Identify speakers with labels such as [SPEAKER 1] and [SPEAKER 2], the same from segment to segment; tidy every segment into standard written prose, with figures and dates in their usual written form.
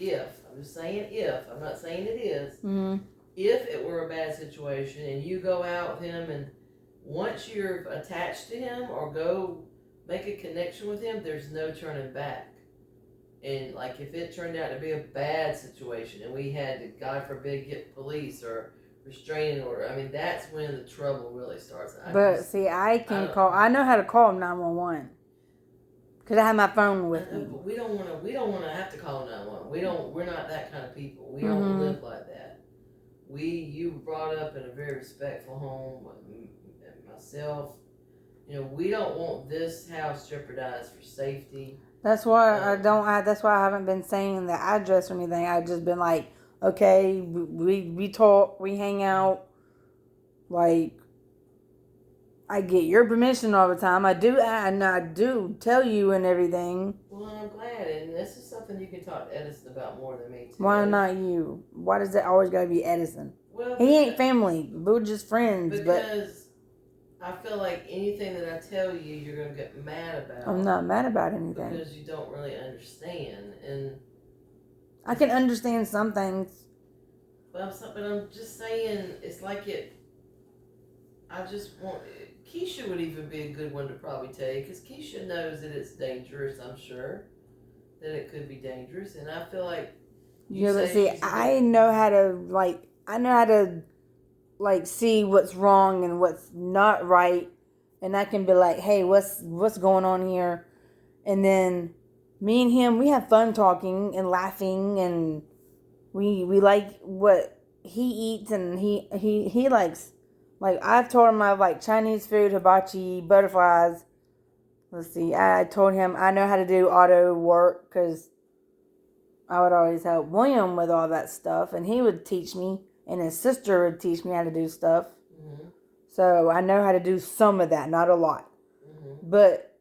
[SPEAKER 1] I'm just saying if, I'm not saying it is,
[SPEAKER 2] Mm-hmm.
[SPEAKER 1] if it were a bad situation and you go out with him and once you're attached to him or go make a connection with him, there's no turning back. And like if it turned out to be a bad situation and we had to, God forbid, get police or restraining order, I mean that's when the trouble really starts.
[SPEAKER 2] But see, I know how to call 911 because I have my phone with me.
[SPEAKER 1] But we don't want to. We don't want to have to call 911. We don't. We're not that kind of people. We don't
[SPEAKER 2] Mm-hmm.
[SPEAKER 1] live like that. You were brought up in a very respectful home. Myself, we don't want this house jeopardized for safety.
[SPEAKER 2] That's why I don't. That's why I haven't been saying the address or anything. I've just been like, okay, we talk, we hang out. Like, I get your permission all the time. I do tell you and everything.
[SPEAKER 1] Well, I'm glad, and this is something you can talk to Edison about more than me too.
[SPEAKER 2] Why not you? Why does it always gotta be Edison?
[SPEAKER 1] Well,
[SPEAKER 2] he ain't family. We're just friends.
[SPEAKER 1] Because I feel like anything that I tell you, you're gonna get mad about.
[SPEAKER 2] I'm not mad about anything
[SPEAKER 1] because you don't really understand, and
[SPEAKER 2] I can understand some things.
[SPEAKER 1] But I'm just saying, it's like it. I just want. Keisha would even be a good one to probably take, because Keisha knows that it's dangerous. I'm sure that it could be dangerous, and I feel like.
[SPEAKER 2] But see, I know how to see what's wrong and what's not right, and I can be like, hey, what's going on here, and then me and him, we have fun talking and laughing, and we like what he eats, and he likes. Like, I've told him I like Chinese food, hibachi, butterflies. Let's see. I told him I know how to do auto work because I would always help William with all that stuff. And he would teach me. And his sister would teach me how to do stuff.
[SPEAKER 1] Mm-hmm.
[SPEAKER 2] So I know how to do some of that. Not a lot.
[SPEAKER 1] Mm-hmm.
[SPEAKER 2] But,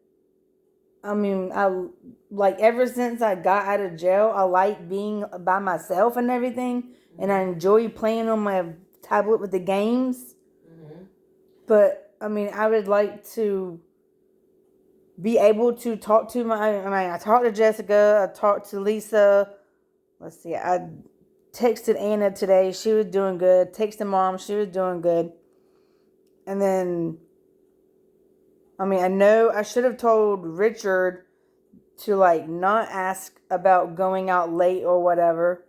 [SPEAKER 2] I mean, ever since I got out of jail, I like being by myself and everything. Mm-hmm. And I enjoy playing on my tablet with the games. But, I mean, I would like to be able to talk to I talked to Jessica, I talked to Lisa. Let's see, I texted Anna today. She was doing good. Texted Mom. She was doing good. And then, I mean, I know I should have told Richard to, not ask about going out late or whatever.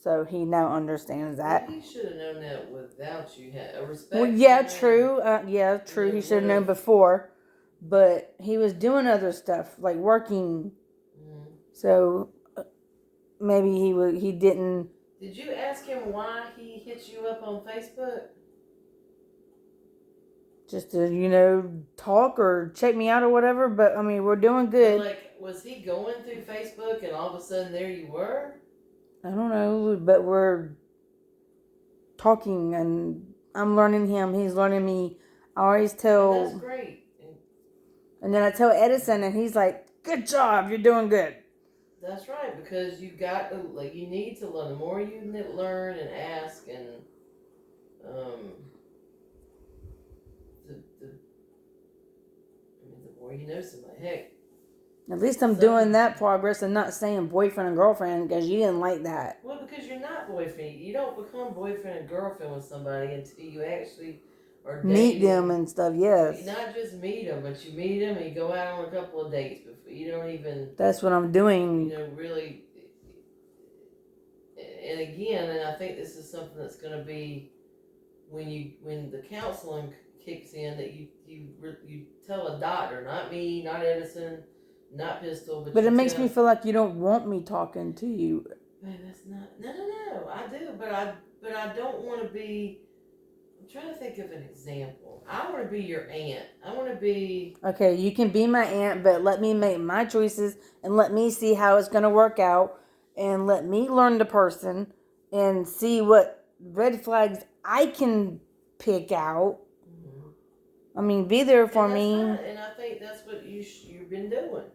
[SPEAKER 2] So he now understands that.
[SPEAKER 1] Well, he should have known that without you. Respect.
[SPEAKER 2] Well, yeah, true. True. He should have known before, but he was doing other stuff like working. Mm-hmm. So maybe he didn't.
[SPEAKER 1] Did you ask him why he hit you up on Facebook?
[SPEAKER 2] Just to talk or check me out or whatever. But I mean, we're doing good.
[SPEAKER 1] But, was he going through Facebook and all of a sudden there you were?
[SPEAKER 2] I don't know, but we're talking and I'm learning him. He's learning me. I always tell.
[SPEAKER 1] And that's great.
[SPEAKER 2] And then I tell Edison, and he's like, "Good job, you're doing good."
[SPEAKER 1] That's right, because you got to you need to learn. The more you learn and ask, and the more you know somebody. Heck.
[SPEAKER 2] At least I'm doing that progress and not saying boyfriend and girlfriend because you didn't like that.
[SPEAKER 1] Well, because you're not boyfriend. You don't become boyfriend and girlfriend with somebody until you actually are dating.
[SPEAKER 2] Meet them and stuff, yes.
[SPEAKER 1] You not just meet them, but you meet them and you go out on a couple of dates before you don't even.
[SPEAKER 2] That's what I'm doing.
[SPEAKER 1] Really. And again, and I think this is something that's going to be when the counseling kicks in, that you tell a doctor, not me, not Edison. Not Pistol,
[SPEAKER 2] but it makes me feel like you don't want me talking to you.
[SPEAKER 1] Man, that's not. No. I do, but I don't want to be. I'm trying to think of an example. I want to be your aunt. I want to be.
[SPEAKER 2] Okay, you can be my aunt, but let me make my choices and let me see how it's gonna work out, and let me learn the person and see what red flags I can pick out. Mm-hmm. I mean, be there for me.
[SPEAKER 1] And I think that's what you've been doing.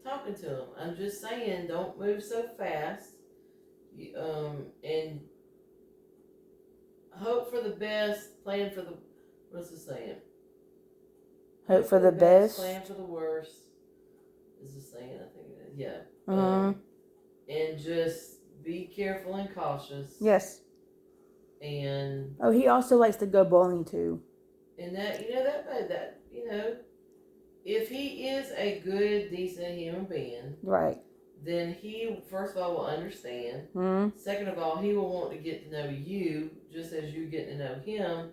[SPEAKER 1] Talking to them. I'm just saying, don't move so fast. And hope for the best, plan for the. What's it saying?
[SPEAKER 2] Hope for the best,
[SPEAKER 1] plan for the worst. Is the saying? I think it is. Yeah.
[SPEAKER 2] Mm-hmm.
[SPEAKER 1] And just be careful and cautious.
[SPEAKER 2] Yes.
[SPEAKER 1] And
[SPEAKER 2] Oh, he also likes to go bowling too.
[SPEAKER 1] and that if he is a good, decent human being,
[SPEAKER 2] Right.
[SPEAKER 1] then he first of all will understand.
[SPEAKER 2] Mm-hmm.
[SPEAKER 1] Second of all, he will want to get to know you just as you get to know him.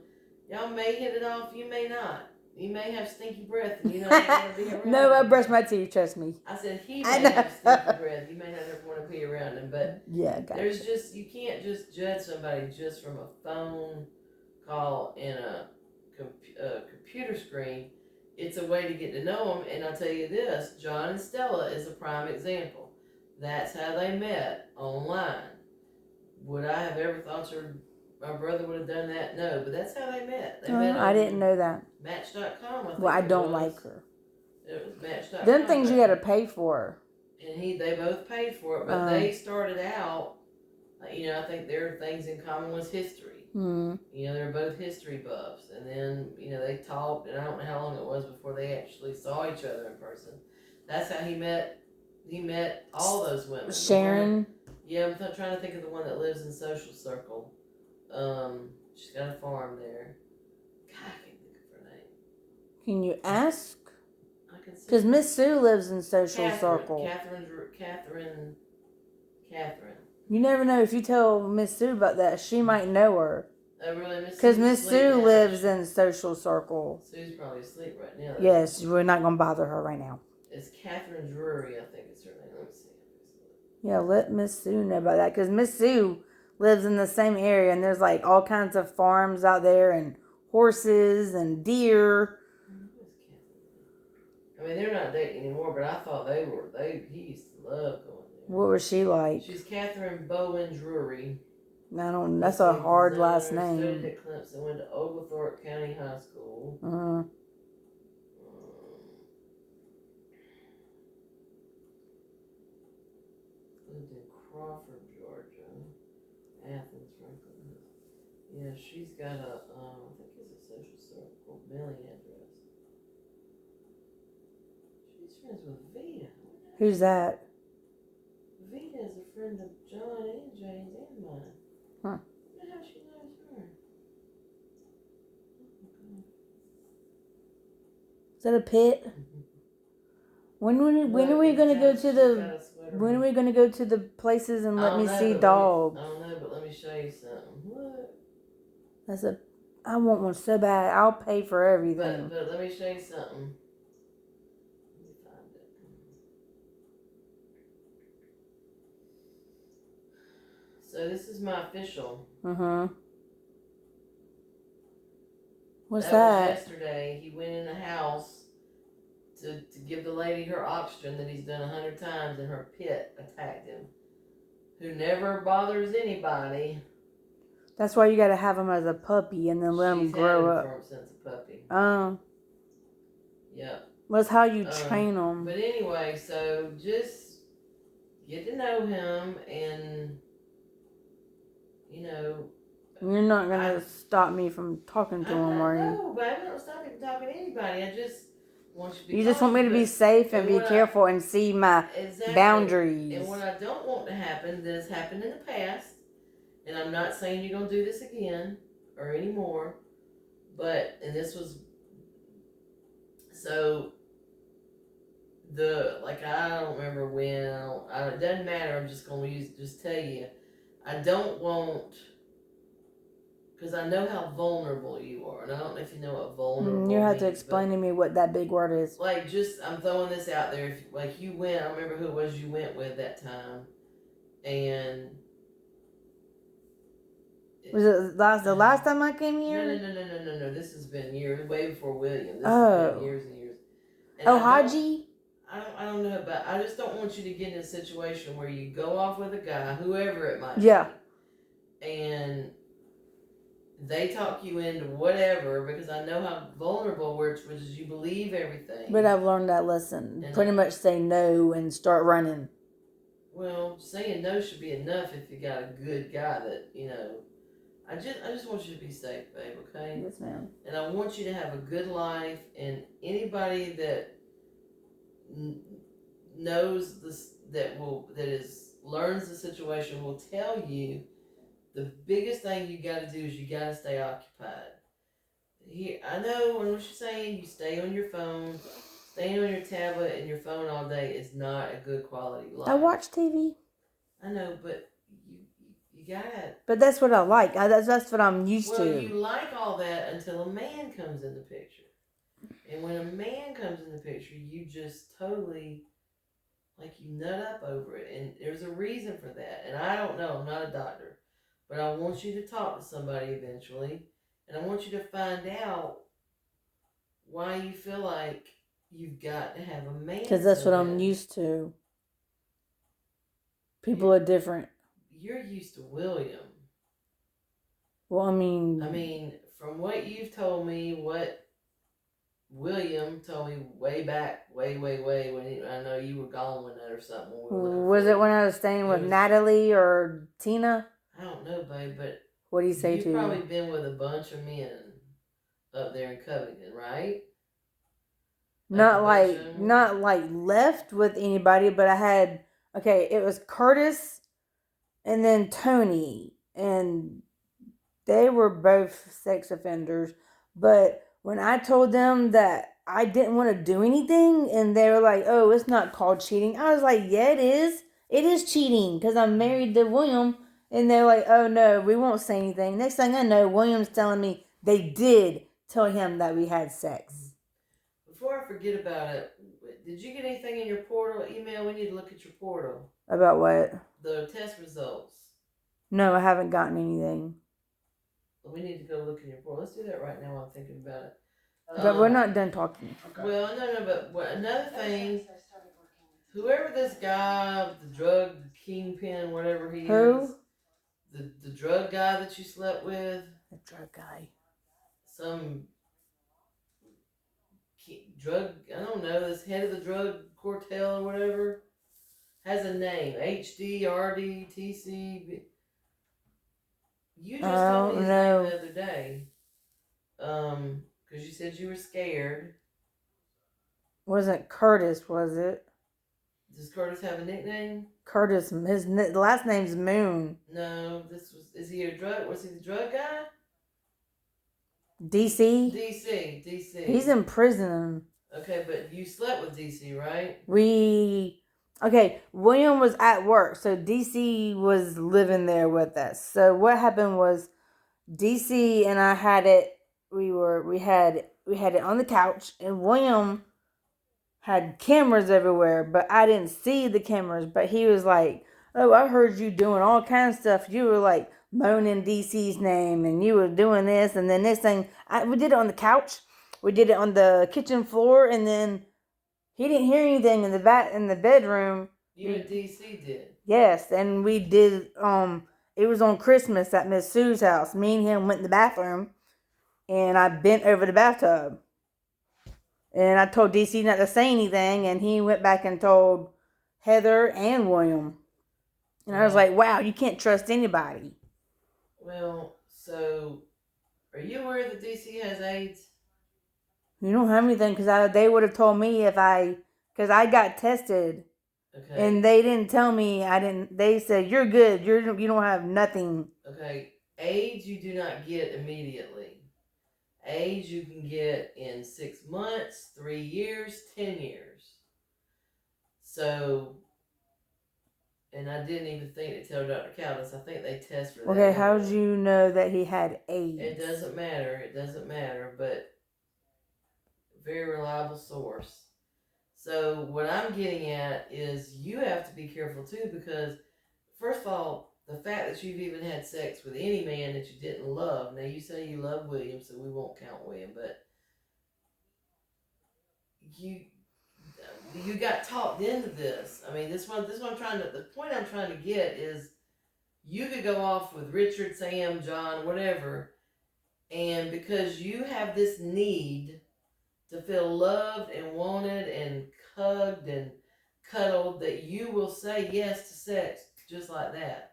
[SPEAKER 1] Y'all may hit it off, you may not. You may have stinky breath and you don't want to be around
[SPEAKER 2] No, I
[SPEAKER 1] him.
[SPEAKER 2] brush my teeth, trust me.
[SPEAKER 1] I said he
[SPEAKER 2] I
[SPEAKER 1] may
[SPEAKER 2] know.
[SPEAKER 1] have stinky breath. You may not ever want to be around him, but
[SPEAKER 2] Yeah, gotcha.
[SPEAKER 1] you can't just judge somebody just from a phone call and a computer screen. It's a way to get to know them, and I'll tell you this, John and Stella is a prime example. That's how they met, online. Would I have ever thought my brother would have done that? No, but that's how they met. They met
[SPEAKER 2] I
[SPEAKER 1] on
[SPEAKER 2] didn't know that.
[SPEAKER 1] Match.com, I think.
[SPEAKER 2] Well, I don't
[SPEAKER 1] was.
[SPEAKER 2] like her.
[SPEAKER 1] It was Match.com.
[SPEAKER 2] Them things you gotta pay for.
[SPEAKER 1] And they both paid for it, but they started out, I think their things in common was history. They're both history buffs, and then they talked, and I don't know how long it was before they actually saw each other in person. That's how he met all those women.
[SPEAKER 2] Sharon.
[SPEAKER 1] I'm trying to think of the one that lives in Social Circle. She's got a farm there. God, I can't think of her name.
[SPEAKER 2] Can you ask?
[SPEAKER 1] I can see.
[SPEAKER 2] Because Miss Sue lives in Social Circle.
[SPEAKER 1] Catherine.
[SPEAKER 2] You never know. If you tell Miss Sue about that, she might know her.
[SPEAKER 1] Oh, really?
[SPEAKER 2] Because Miss Sue lives in Social Circle.
[SPEAKER 1] Sue's probably asleep right now.
[SPEAKER 2] Yes, we're not going to bother her right now.
[SPEAKER 1] It's Catherine Drury, I think it's her name. Let me see.
[SPEAKER 2] Yeah, let Miss Sue know about that. Because Miss Sue lives in the same area, and there's like all kinds of farms out there, and horses, and deer.
[SPEAKER 1] I mean, they're not dating anymore, but I thought he used to love going there.
[SPEAKER 2] What was she like?
[SPEAKER 1] She's Catherine Bowen Drury.
[SPEAKER 2] That's a hard last name.
[SPEAKER 1] Studied at Clemson, went to Oglethorpe County High School. Lived in Crawford, Georgia. Athens, Franklin. Yeah, she's got I think it's a Social Circle mailing address. She's friends with Vita.
[SPEAKER 2] Who's that?
[SPEAKER 1] Vita is a friend of John and Jane's and mine.
[SPEAKER 2] Huh.
[SPEAKER 1] I wonder how she knows her.
[SPEAKER 2] Is that a pit? When are we gonna go to the? When are we gonna go to the places and let me see dogs?
[SPEAKER 1] I don't know, but let me show you something. What?
[SPEAKER 2] I want one so bad. I'll pay for everything.
[SPEAKER 1] But let me show you something. Let me find it. So this is my official.
[SPEAKER 2] What's
[SPEAKER 1] that?
[SPEAKER 2] That?
[SPEAKER 1] Was yesterday. He went in the house to give the lady her oxygen that he's done 100 times, and her pit attacked him. Who never bothers anybody.
[SPEAKER 2] That's why you gotta have him as a puppy and then let him grow up.
[SPEAKER 1] She's had him since a puppy. Yep.
[SPEAKER 2] That's how you train them.
[SPEAKER 1] But anyway, so just get to know him, and
[SPEAKER 2] you're not gonna stop me from talking to him, are you?
[SPEAKER 1] No, but I don't stop you from talking to anybody. I just want you to be.
[SPEAKER 2] You just want me to be safe and be careful and see my boundaries.
[SPEAKER 1] And what I don't want to happen, that has happened in the past, and I'm not saying you're gonna do this again or anymore, and this was so. I don't remember when. It doesn't matter. I'm just gonna tell you. I don't want, because I know how vulnerable you are, and I don't know if you know what vulnerable
[SPEAKER 2] You have to
[SPEAKER 1] means,
[SPEAKER 2] explain to me what that big word is.
[SPEAKER 1] I'm throwing this out there. If you went, I don't remember who it was you went with that time, and
[SPEAKER 2] was it the last time I came here?
[SPEAKER 1] No. This has been years, way before William. This has been years and years. And
[SPEAKER 2] Haji?
[SPEAKER 1] I don't know, but I just don't want you to get in a situation where you go off with a guy, whoever it might be, and they talk you into whatever, because I know how vulnerable which is you believe everything.
[SPEAKER 2] But I've learned that lesson. And pretty much say no and start running.
[SPEAKER 1] Well, saying no should be enough if you got a good guy that, I just want you to be safe, babe, okay?
[SPEAKER 2] Yes, ma'am.
[SPEAKER 1] And I want you to have a good life, and anybody that knows this, that is learns the situation will tell you the biggest thing you got to do is you got to stay occupied. Here, I know when she's saying you stay on your phone, staying on your tablet and your phone all day is not a good quality life.
[SPEAKER 2] I watch TV.
[SPEAKER 1] I know, but you gotta.
[SPEAKER 2] But that's what I like. That's what I'm used to.
[SPEAKER 1] Well, you like all that until a man comes in the picture, and when a man comes in the picture, you just totally like you nut up over it, and there's a reason for that. And I don't know. I'm not a doctor, but I want you to talk to somebody eventually, and I want you to find out why you feel like you've got to have a man.
[SPEAKER 2] Because that's what I'm used to. People are different.
[SPEAKER 1] You're used to William.
[SPEAKER 2] Well, I mean,
[SPEAKER 1] from what you've told me, what William told me way back, way when I know you were gone one night or something.
[SPEAKER 2] Was it when I was staying with Natalie or Tina?
[SPEAKER 1] I don't know, babe, but
[SPEAKER 2] what do you say to you?
[SPEAKER 1] You've probably been with a bunch of men up there in Covington, right?
[SPEAKER 2] Not like left with anybody, but I had, it was Curtis and then Tony, and they were both sex offenders. But when I told them that I didn't want to do anything, and they were like, oh, it's not called cheating, I was like, yeah, it is. It is cheating because I'm married to William. And they're like, oh, no, we won't say anything. Next thing I know, William's telling me they did tell him that we had sex.
[SPEAKER 1] Before I forget about it, did you get anything in your portal email? We need to look at your portal.
[SPEAKER 2] About what?
[SPEAKER 1] The test results.
[SPEAKER 2] No, I haven't gotten anything.
[SPEAKER 1] We need to go look in your portal. Let's do that right now while I'm thinking about it.
[SPEAKER 2] But we're not done talking.
[SPEAKER 1] Okay. Well, no, but another thing, whoever this guy, the drug kingpin, whatever he is. The drug guy that you slept with.
[SPEAKER 2] The drug guy.
[SPEAKER 1] Some drug, I don't know, this head of the drug cartel or whatever, has a name. HDRD, TC. You just told me his name the other day. Because you said you were scared.
[SPEAKER 2] Wasn't Curtis, was it?
[SPEAKER 1] Does Curtis have a nickname?
[SPEAKER 2] Curtis, his last name's Moon.
[SPEAKER 1] No, is he a drug, was he the drug guy?
[SPEAKER 2] DC?
[SPEAKER 1] DC.
[SPEAKER 2] He's in prison.
[SPEAKER 1] Okay, but you slept with DC, right?
[SPEAKER 2] William was at work, so DC was living there with us. So what happened was DC and I had it, we had it on the couch, and William had cameras everywhere, but I didn't see the cameras. But he was like, oh, I heard you doing all kinds of stuff. You were like moaning DC's name, and you were doing this, and then this thing. We did it on the couch. We did it on the kitchen floor, and then he didn't hear anything in the bedroom.
[SPEAKER 1] You and DC did? Yes,
[SPEAKER 2] and we did, it was on Christmas at Miss Sue's house. Me and him went in the bathroom, and I bent over the bathtub. And I told DC not to say anything, and he went back and told Heather and William. And I was like, wow, you can't trust anybody.
[SPEAKER 1] Well, so, are you aware that DC has AIDS?
[SPEAKER 2] You don't have anything, because they would have told me because I got tested. Okay. And they didn't tell me, they said, you're good, you don't have nothing.
[SPEAKER 1] Okay, AIDS you do not get immediately. AIDS you can get in 6 months, 3 years, 10 years. So, and I didn't even think to tell Dr. Caldas. I think they test for that.
[SPEAKER 2] Okay, how did you know that he had AIDS?
[SPEAKER 1] It doesn't matter, but very reliable source. So what I'm getting at is you have to be careful too, because first of all, the fact that you've even had sex with any man that you didn't love. Now you say you love William, so we won't count William, but you got talked into this. I mean, the point I'm trying to get is you could go off with Richard, Sam, John, whatever, and because you have this need to feel loved and wanted and hugged and cuddled, that you will say yes to sex just like that.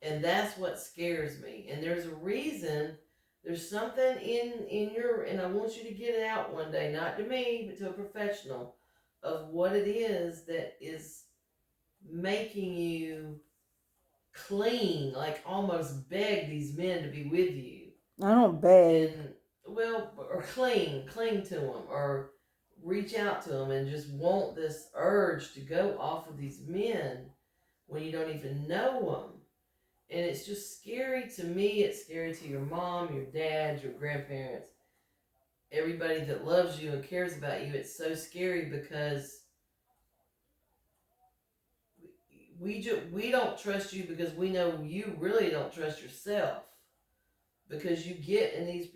[SPEAKER 1] And that's what scares me. And there's a reason, there's something in your, and I want you to get it out one day, not to me, but to a professional, of what it is that is making you cling, like almost beg these men to be with you.
[SPEAKER 2] I don't beg.
[SPEAKER 1] And, well, or cling to them, or reach out to them and just want this urge to go off of these men when you don't even know them. And it's just scary to me. It's scary to your mom, your dad, your grandparents, everybody that loves you and cares about you. It's so scary because we don't trust you because we know you really don't trust yourself. Because you get in these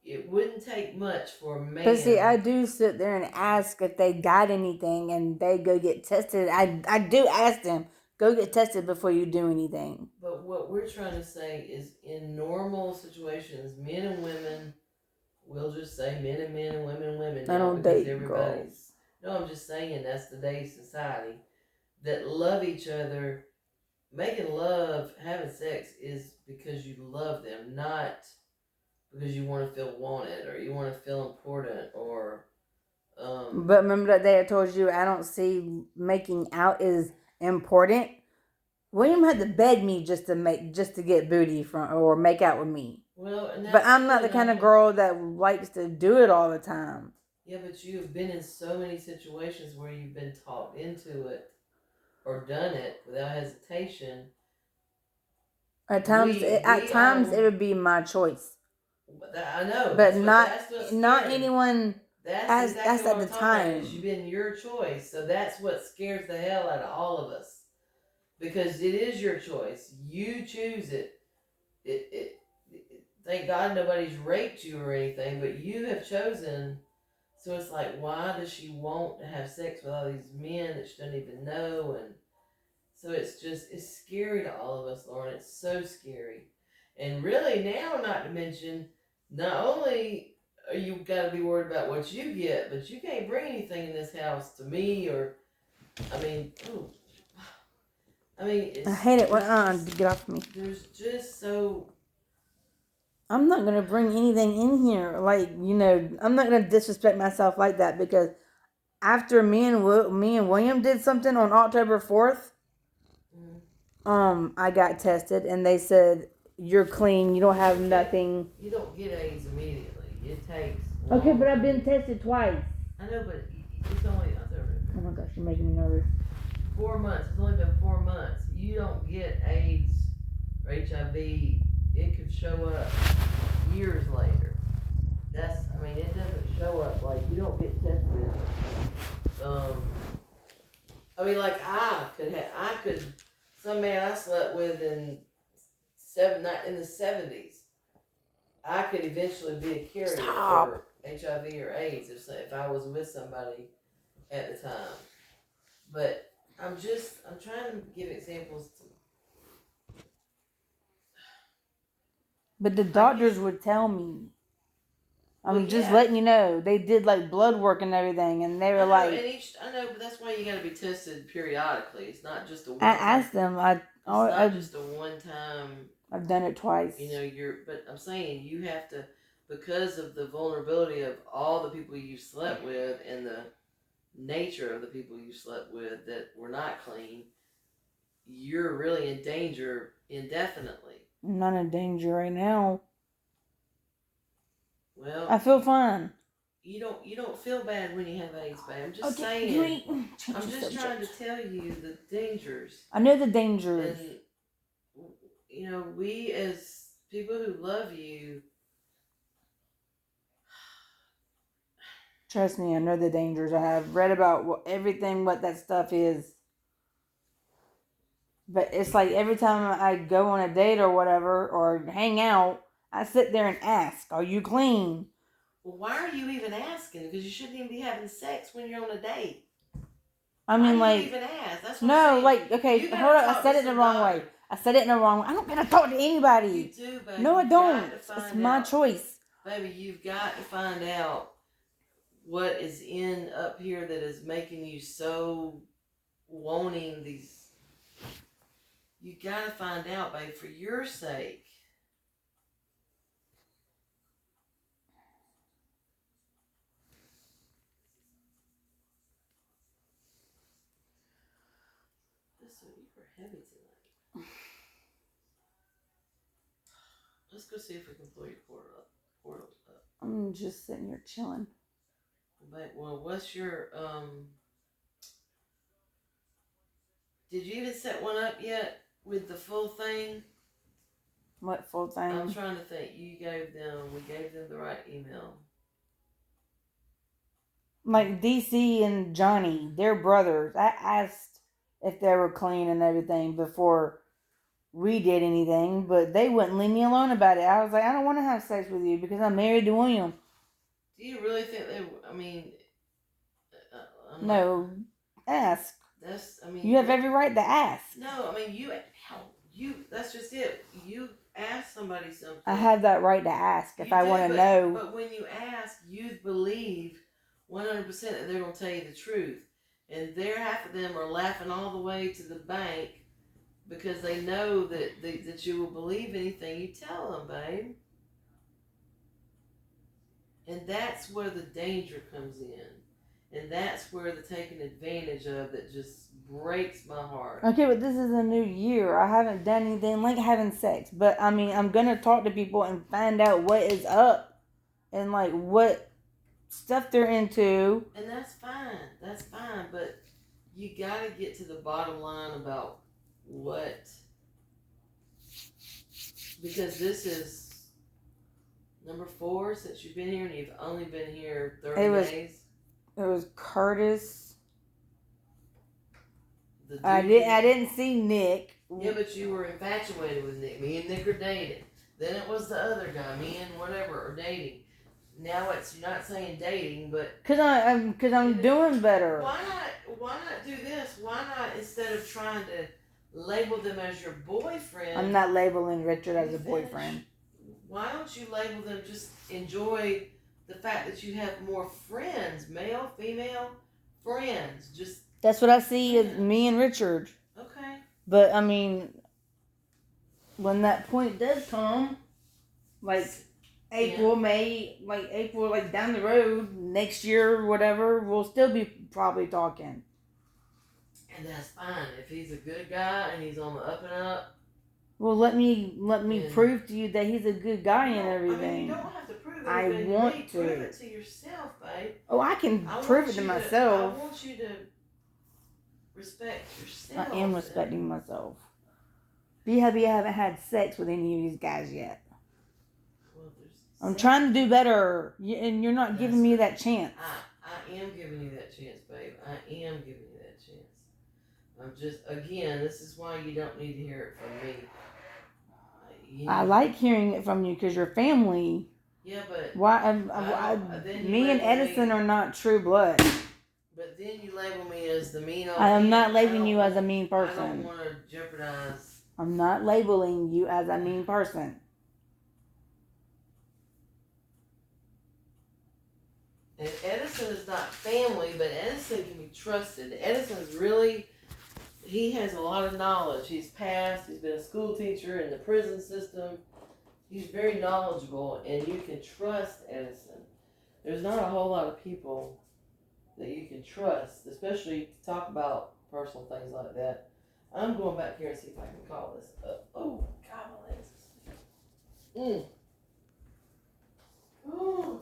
[SPEAKER 1] it wouldn't take much for a man.
[SPEAKER 2] But see, I do sit there and ask if they got anything, and they go get tested. I do ask them, go get tested before you do anything.
[SPEAKER 1] But what we're trying to say is, in normal situations, men and women, we'll just say men and women and women.
[SPEAKER 2] I don't date girls.
[SPEAKER 1] No, I'm just saying that's today's society that love each other. Making love, having sex is because you love them, not because you want to feel wanted or you want to feel important or.
[SPEAKER 2] But remember that day I told you I don't see making out is important. William had to beg me just to get booty from or make out with me.
[SPEAKER 1] Well,
[SPEAKER 2] but I'm not the kind of girl that likes to do it all the time.
[SPEAKER 1] Yeah, but you have been in so many situations where you've been talked into it or done it without hesitation.
[SPEAKER 2] At times, it would be my choice.
[SPEAKER 1] I know,
[SPEAKER 2] but not anyone.
[SPEAKER 1] That's exactly at the time. You've been your choice, so that's what scares the hell out of all of us, because it is your choice. You choose it. Thank God nobody's raped you or anything, but you have chosen. So it's like, why does she want to have sex with all these men that she doesn't even know? And so it's scary to all of us, Lauren. It's so scary. And really now, not to mention, not only are you got to be worried about what you get, but you can't bring anything in this house to me or, I mean, I hate it when
[SPEAKER 2] get off me.
[SPEAKER 1] There's just so.
[SPEAKER 2] I'm not gonna bring anything in here, like, I'm not gonna disrespect myself like that, because after me and William did something on October 4th, I got tested and they said you're clean, you don't have nothing.
[SPEAKER 1] You don't get AIDS immediately. It takes.
[SPEAKER 2] Okay, but I've been tested twice.
[SPEAKER 1] I know, but it's only.
[SPEAKER 2] Oh my gosh, you're making me nervous.
[SPEAKER 1] 4 months. It's only been 4 months. You don't get AIDS or HIV. It could show up years later. It doesn't show up like you don't get tested. Like I could, some man I slept with in the 70s, I could eventually be a carrier for HIV or AIDS if I was with somebody at the time. But I'm trying to give examples to.
[SPEAKER 2] But the doctors would tell me. I'm just letting you know. They did like blood work and everything, and they were like.
[SPEAKER 1] I know, but that's why you got to be tested periodically. It's not just a.
[SPEAKER 2] I asked them. It's
[SPEAKER 1] not just a one time.
[SPEAKER 2] I've done it twice.
[SPEAKER 1] But I'm saying you have to, because of the vulnerability of all the people you slept with and the nature of the people you slept with that were not clean. You're really in danger indefinitely.
[SPEAKER 2] I'm not in danger right now.
[SPEAKER 1] Well,
[SPEAKER 2] I feel fine.
[SPEAKER 1] You don't feel bad when you have AIDS, babe. I'm just saying. I'm just trying to tell you the dangers.
[SPEAKER 2] I know the dangers.
[SPEAKER 1] And we as people who love you.
[SPEAKER 2] Trust me, I know the dangers. I have read about what that stuff is. But it's like every time I go on a date or whatever, or hang out, I sit there and ask, are you clean?
[SPEAKER 1] Well, why are you even asking? Because you shouldn't even be having sex when you're on a date.
[SPEAKER 2] I mean,
[SPEAKER 1] why do you even ask? That's what
[SPEAKER 2] no,
[SPEAKER 1] I'm saying.
[SPEAKER 2] like, okay, hold on. I said it in the wrong way. I don't gotta talk to anybody.
[SPEAKER 1] You do, baby.
[SPEAKER 2] No, I don't. It's my choice.
[SPEAKER 1] Baby, you've got to find out what is in up here that is making you so wanting these. You got to find out, babe, for your sake. Let's go see if we can pull your portal up.
[SPEAKER 2] I'm just sitting here chilling.
[SPEAKER 1] But, well, what's your, did you even set one up yet with the full thing?
[SPEAKER 2] What full
[SPEAKER 1] I'm
[SPEAKER 2] time?
[SPEAKER 1] trying to think. We gave them the right email.
[SPEAKER 2] Like DC and Johnny, they're brothers. I asked if they were clean and everything before we did anything, but they wouldn't leave me alone about it. I was like, I don't want to have sex with you because I'm married to William.
[SPEAKER 1] Do you really think they, I mean,
[SPEAKER 2] No, ask.
[SPEAKER 1] That's, I mean.
[SPEAKER 2] You have every right to ask.
[SPEAKER 1] No, I mean, that's just it. You ask somebody something.
[SPEAKER 2] I have that right to ask if I want to know.
[SPEAKER 1] But when you ask, you believe 100% that they're going to tell you the truth. And half of them are laughing all the way to the bank because they know that you will believe anything you tell them, babe. And that's where the danger comes in. And that's where the taking advantage of that just breaks my heart.
[SPEAKER 2] Okay, but this is a new year. I haven't done anything like having sex. But, I mean, I'm going to talk to people and find out what is up and, like, what stuff they're into.
[SPEAKER 1] And that's fine. That's fine. But you got to get to the bottom line about what. Because this is number 4 since you've been here, and you've only been here 30 days.
[SPEAKER 2] It was Curtis. I didn't see Nick.
[SPEAKER 1] Yeah, but you were infatuated with Nick. Me and Nick are dating. Then it was the other guy. Me and whatever are dating. Now you're not saying dating, but
[SPEAKER 2] cause I'm doing better.
[SPEAKER 1] Why not do this? Why not, instead of trying to label them as your boyfriend?
[SPEAKER 2] I'm not labeling Richard as a boyfriend.
[SPEAKER 1] Why don't you label them? Just enjoy the fact that you have more friends, male, female friends. Just
[SPEAKER 2] that's what I see as me and Richard.
[SPEAKER 1] Okay.
[SPEAKER 2] But I mean, when that point does come, like April, May, like down the road, next year, whatever, we'll still be probably talking.
[SPEAKER 1] And that's fine if he's a good guy and he's on the up and up.
[SPEAKER 2] Well, let me prove to you that he's a good guy and everything.
[SPEAKER 1] I mean, you don't have to prove it.
[SPEAKER 2] I want to.
[SPEAKER 1] Prove it to yourself, babe.
[SPEAKER 2] Oh, I can prove it to myself.
[SPEAKER 1] I want you to respect yourself.
[SPEAKER 2] I am respecting myself. Be happy I haven't had sex with any of these guys yet.
[SPEAKER 1] Well,
[SPEAKER 2] I'm trying to do better, and you're not giving me that chance.
[SPEAKER 1] I am giving you that chance, babe. I am giving you that chance. I'm just, again, this is why you don't need to hear it from me.
[SPEAKER 2] I like hearing it from you because you're family.
[SPEAKER 1] Yeah, but
[SPEAKER 2] me and Edison are not true blood.
[SPEAKER 1] But then you label me as the mean old
[SPEAKER 2] I am not labeling you as a mean person.
[SPEAKER 1] I don't want to jeopardize.
[SPEAKER 2] I'm not labeling you as a mean person.
[SPEAKER 1] And Edison is not family, but Edison can be trusted. Edison's really, he has a lot of knowledge. He's been a school teacher in the prison system. He's very knowledgeable, and you can trust Edison. There's not a whole lot of people that you can trust, especially to talk about personal things like that. I'm going back here and see if I can call this up. Oh, God, my legs. Oh.